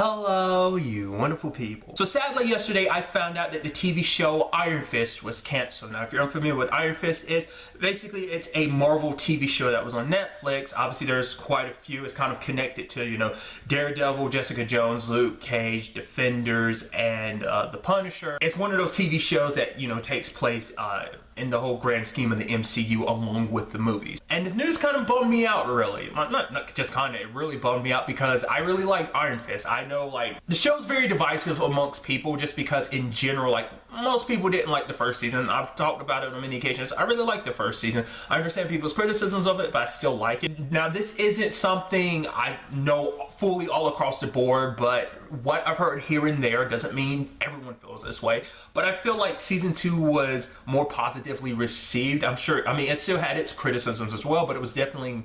Hello, you wonderful people. So sadly yesterday I found out that the TV show Iron Fist was canceled. Now if you're unfamiliar with what Iron Fist is, basically it's a Marvel TV show that was on Netflix. Obviously there's quite a few. It's kind of connected to, you know, Daredevil, Jessica Jones, Luke Cage, Defenders, and The Punisher. It's one of those TV shows that, you know, takes place in the whole grand scheme of the MCU along with the movies. And this news kind of bummed me out, really. Not just kind of, it really bummed me out because I really like Iron Fist. I know, like, the show's very divisive amongst people just because in general, like, most people didn't like the first season. I've talked about it on many occasions. I really like the first season. I understand people's criticisms of it, but I still like it. Now, this isn't something I know fully all across the board, but what I've heard here and there doesn't mean everyone feels this way. But I feel like season 2 was more positively received. I'm sure, I mean, it still had its criticisms as well, but it was definitely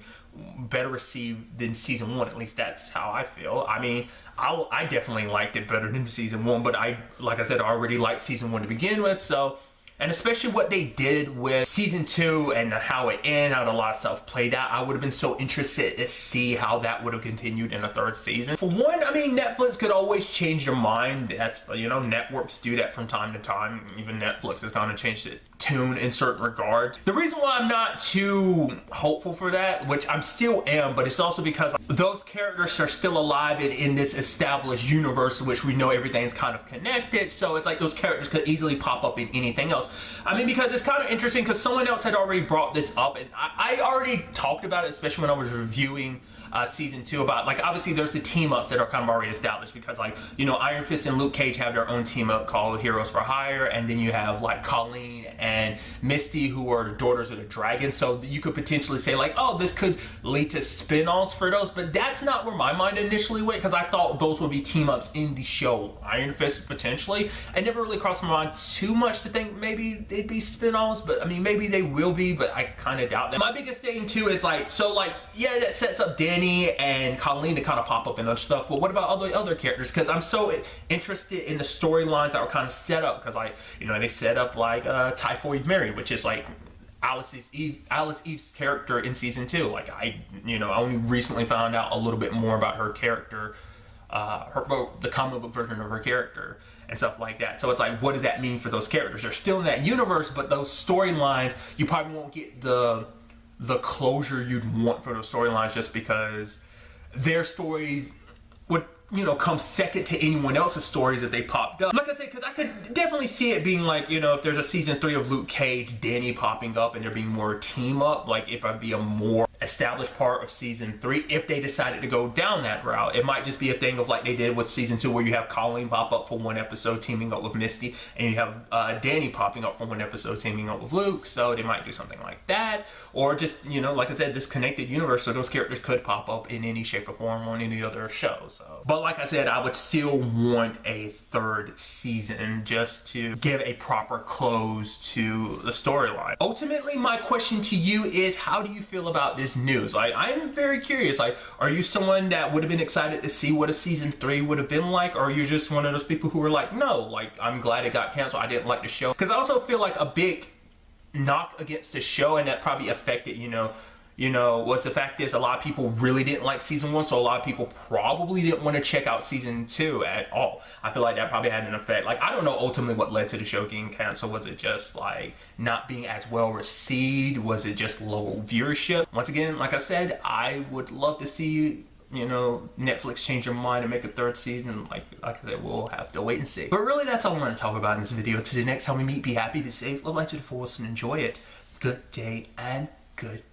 better received than season 1. At least that's how I feel. I mean, I definitely liked it better than season 1, but like I said, I already liked season 1 to begin with, so. And especially what they did with season 2 and how it ended, how a lot of stuff played out, I would have been so interested to see how that would have continued in a third season. For one, I mean, Netflix could always change their mind. That's, you know, networks do that from time to time. Even Netflix has kind of changed its tune in certain regards. The reason why I'm not too hopeful for that, which I'm still am, but it's also because those characters are still alive in this established universe, which we know everything's kind of connected. So it's like those characters could easily pop up in anything else. I mean, because it's kind of interesting because someone else had already brought this up, and I already talked about it, especially when I was reviewing season 2, about, like, obviously there's the team ups that are kind of already established because, like, you know, Iron Fist and Luke Cage have their own team up called Heroes for Hire, and then you have, like, Colleen and Misty, who are the daughters of the dragon. So you could potentially say, like, oh, this could lead to spin-offs for those, but that's not where my mind initially went, because I thought those would be team ups in the show Iron Fist potentially. It never really crossed my mind too much to think maybe they'd be spin-offs, but I mean, maybe they will be, but I kind of doubt that. My biggest thing too is, like, so, like, yeah, that sets up Danny and Colleen to kind of pop up in other stuff, but what about other characters? Because I'm so interested in the storylines that were kind of set up, because, like, you know, they set up, like, Typhoid Mary, which is, like, Alice Eve's character in season 2. Like, I only recently found out a little bit more about her character, the comic book version of her character and stuff like that. So it's like, what does that mean for those characters? They're still in that universe, but those storylines, you probably won't get the closure you'd want for those storylines, just because their stories would, you know, come second to anyone else's stories if they popped up. Like I said, because I could definitely see it being like, you know, if there's a season 3 of Luke Cage, Danny popping up, and there being more team up, like, if I'd be a more established part of season 3, if they decided to go down that route. It might just be a thing of, like they did with season 2, where you have Colleen pop up for one episode teaming up with Misty, and you have Danny popping up for one episode teaming up with Luke. So they might do something like that, or just, you know, like I said, this connected universe, so those characters could pop up in any shape or form on any other show. So, but like I said, I would still want a third season just to give a proper close to the storyline. Ultimately, my question to you is, how do you feel about this news? Like, I'm very curious. Like, are you someone that would have been excited to see what a season 3 would have been like, or are you just one of those people who were like, no, like, I'm glad it got canceled, I didn't like the show? Because I also feel like a big knock against the show, and that probably affected, you know, was the fact is a lot of people really didn't like season 1, so a lot of people probably didn't want to check out season 2 at all. I feel like that probably had an effect. Like, I don't know ultimately what led to the show getting canceled. Was it just, like, not being as well received? Was it just low viewership? Once again, like I said, I would love to see, you know, Netflix change their mind and make a third season. Like I said, we'll have to wait and see. But really, that's all I want to talk about in this video. Till the next time we meet, be happy, be safe, live life to the fullest, and enjoy it. Good day and good